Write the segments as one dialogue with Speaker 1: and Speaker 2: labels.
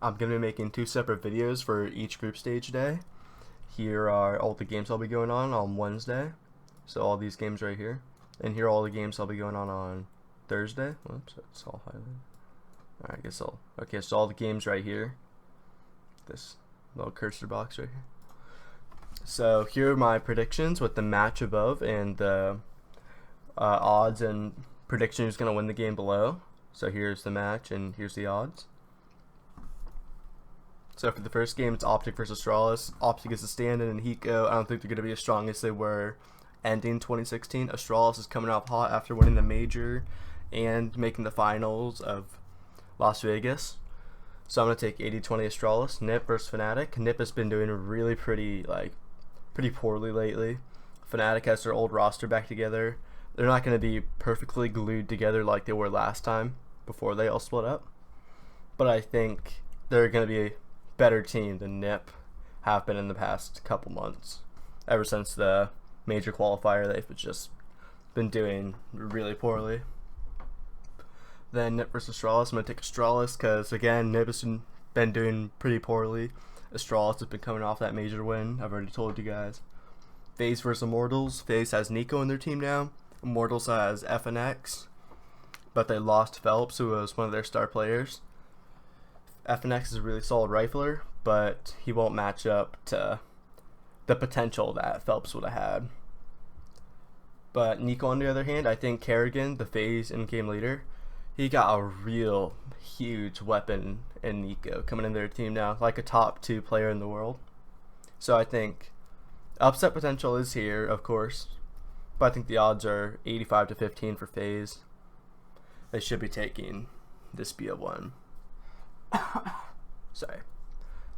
Speaker 1: I'm going to be making 2 separate videos for each group stage day. Here are all the games I'll be going on Wednesday. So all these games right here. And here are all the games I'll be going on Thursday. Whoops, it's all highlighted. Alright, I guess okay, so all the games right here. This little cursor box right here. So here are my predictions with the match above and the odds and prediction who's going to win the game below. So here's the match and here's the odds. So for the first game, it's Optic versus Astralis. Optic is a stand-in and Hiko. I don't think they're going to be as strong as they were ending 2016. Astralis is coming off hot after winning the major and making the finals of Las Vegas. So I'm going to take 80-20 Astralis. Nip versus Fnatic. Nip has been doing really pretty poorly lately. Fnatic has their old roster back together. They're not going to be perfectly glued together like they were last time before they all split up. But I think they're going to be a better team than Nip have been in the past couple months. Ever since the major qualifier, they've just been doing really poorly. Then Nip versus Astralis. I'm going to take Astralis because, again, Nip has been doing pretty poorly. Astralis has been coming off that major win. I've already told you guys. FaZe versus Immortals. FaZe has Nico in their team now. Immortals has FNX, but they lost Phelps, who was one of their star players. FNX is a really solid rifler, but he won't match up to the potential that Phelps would have had. But Nico, on the other hand, I think Kerrigan, the FaZe in-game leader, he got a real huge weapon in Nico coming in their team now, like a top 2 player in the world. So I think upset potential is here, of course, but I think the odds are 85-15 for FaZe. They should be taking this BO1. Sorry.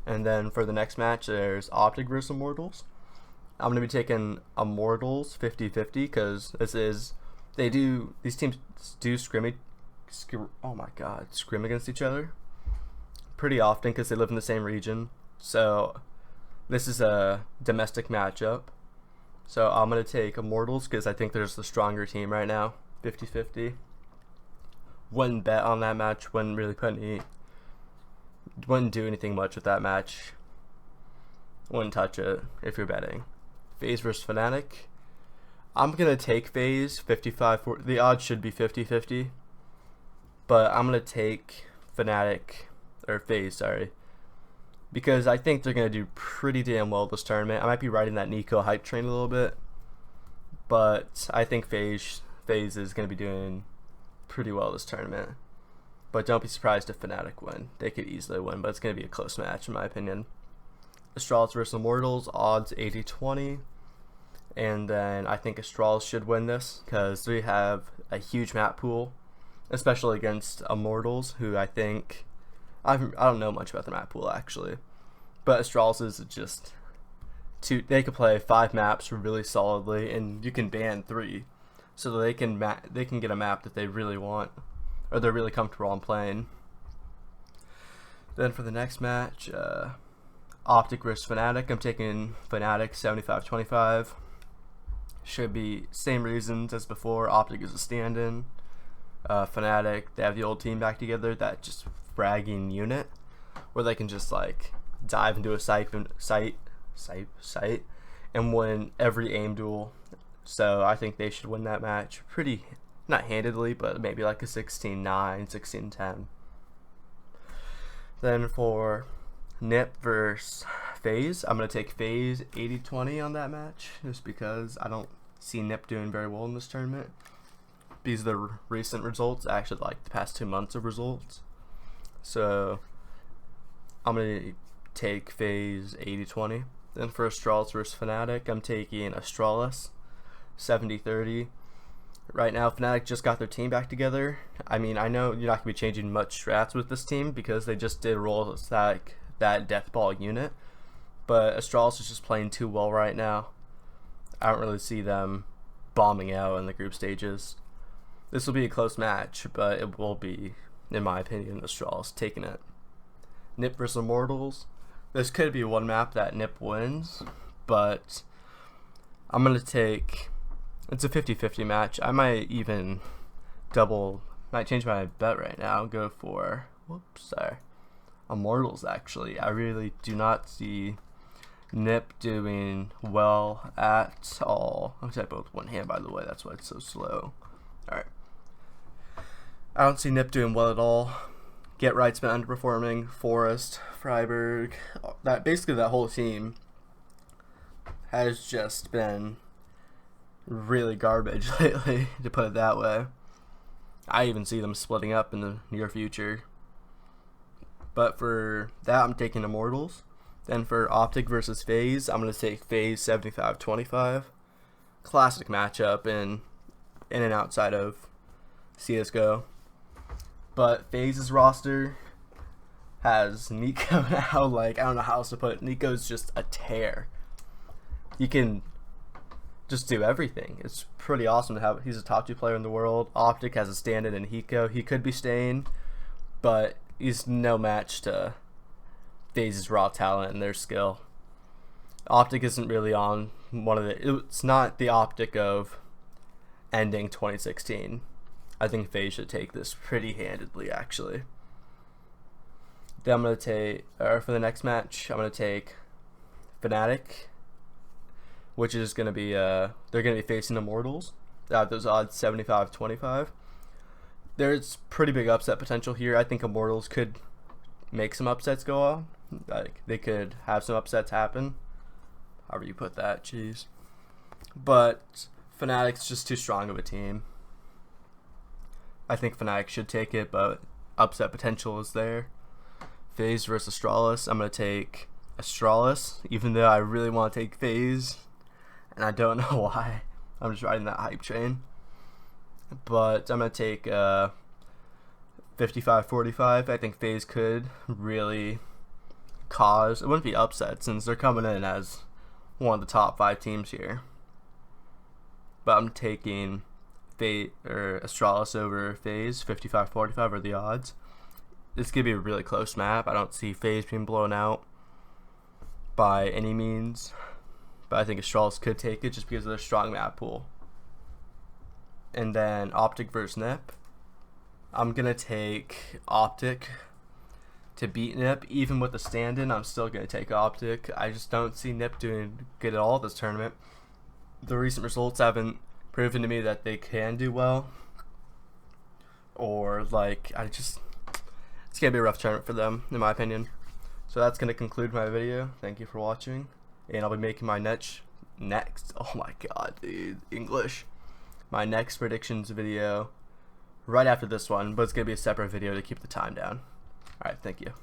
Speaker 1: And then for the next match, there's Optic versus Immortals. I'm going to be taking Immortals 50-50 because these teams do scrim against each other pretty often because they live in the same region. So this is a domestic matchup. So I'm going to take Immortals because I think there's the stronger team right now, 50-50. Wouldn't bet on that match, wouldn't do anything much with that match. Wouldn't touch it if you're betting. FaZe versus Fnatic. I'm going to take FaZe 55. The odds should be 50-50. But I'm going to take FaZe, sorry. Because I think they're going to do pretty damn well this tournament. I might be riding that Nico hype train a little bit. But I think FaZe is going to be doing pretty well this tournament. But don't be surprised if Fnatic win. They could easily win, but it's going to be a close match in my opinion. Astralis versus Immortals, odds 80-20. And then I think Astralis should win this because they have a huge map pool, especially against Immortals, who I think... I don't know much about the map pool actually. But Astralis is just... they could play 5 maps really solidly, and you can ban 3. So they can get a map that they really want, or they're really comfortable on playing. Then for the next match, Optic versus Fnatic. I'm taking Fnatic 75-25. Should be same reasons as before. Optic is a stand-in. Fnatic, they have the old team back together, that just fragging unit, where they can just like dive into a site and win every aim duel. So I think they should win that match pretty, not handedly, but maybe like a 16-9, 16-10. Then for Nip versus FaZe, I'm going to take FaZe 80-20 on that match, just because I don't see Nip doing very well in this tournament. These are the recent results, actually like the past 2 months of results. So I'm going to take FaZe 80-20. Then for Astralis versus Fnatic, I'm taking Astralis 70-30. Right now, Fnatic just got their team back together. I mean, I know you're not going to be changing much strats with this team because they just did roll that death ball unit. But Astralis is just playing too well right now. I don't really see them bombing out in the group stages. This will be a close match, but it will be, in my opinion, Astralis taking it. Nip versus Immortals. This could be one map that Nip wins, but I'm going to take, it's a 50-50 match. I might even might change my bet right now, go for, Immortals actually. I really do not see Nip doing well at all. I'm type both one hand, by the way, that's why it's so slow. Alright. I don't see Nip doing well at all. Get Right's been underperforming. Forest, Freiburg, basically that whole team has just been really garbage lately, to put it that way. I even see them splitting up in the near future. But for that, I'm taking Immortals. Then for Optic versus FaZe, I'm going to take FaZe 75-25. Classic matchup in and outside of CSGO. But FaZe's roster has Nico now. Like, I don't know how else to put it. Nico's just a tear. He can just do everything. It's pretty awesome to have. He's a top 2 player in the world. Optic has a stand-in in Hiko. He could be staying, but he's no match to FaZe's raw talent and their skill. Optic isn't really on one of the. It's not the Optic of ending 2016. I think FaZe should take this pretty handedly, actually. Then I'm going to take, for the next match, I'm going to take Fnatic, which is going to be, they're going to be facing Immortals. Those odds 75-25. There's pretty big upset potential here. I think Immortals could make some upsets go on. Like, they could have some upsets happen. However you put that, jeez. But Fnatic's just too strong of a team. I think Fnatic should take it, but upset potential is there. FaZe versus Astralis. I'm going to take Astralis, even though I really want to take FaZe, and I don't know why. I'm just riding that hype train. But I'm going to take 55-45. I think FaZe could really cause, it wouldn't be upset since they're coming in as one of the top 5 teams here. But I'm taking Astralis over FaZe. 55-45 are the odds. This could be a really close map. I don't see FaZe being blown out by any means, but I think Astralis could take it just because of their strong map pool. And then Optic versus Nip. I'm gonna take Optic to beat Nip. Even with the stand-in, I'm still gonna take Optic. I just don't see Nip doing good at all this tournament. The recent results haven't proven to me that they can do well, or like, it's gonna be a rough tournament for them, in my opinion. So that's gonna conclude my video. Thank you for watching, and I'll be making my next oh my god, dude, English, my next predictions video right after this one, but it's gonna be a separate video to keep the time down. Alright, thank you.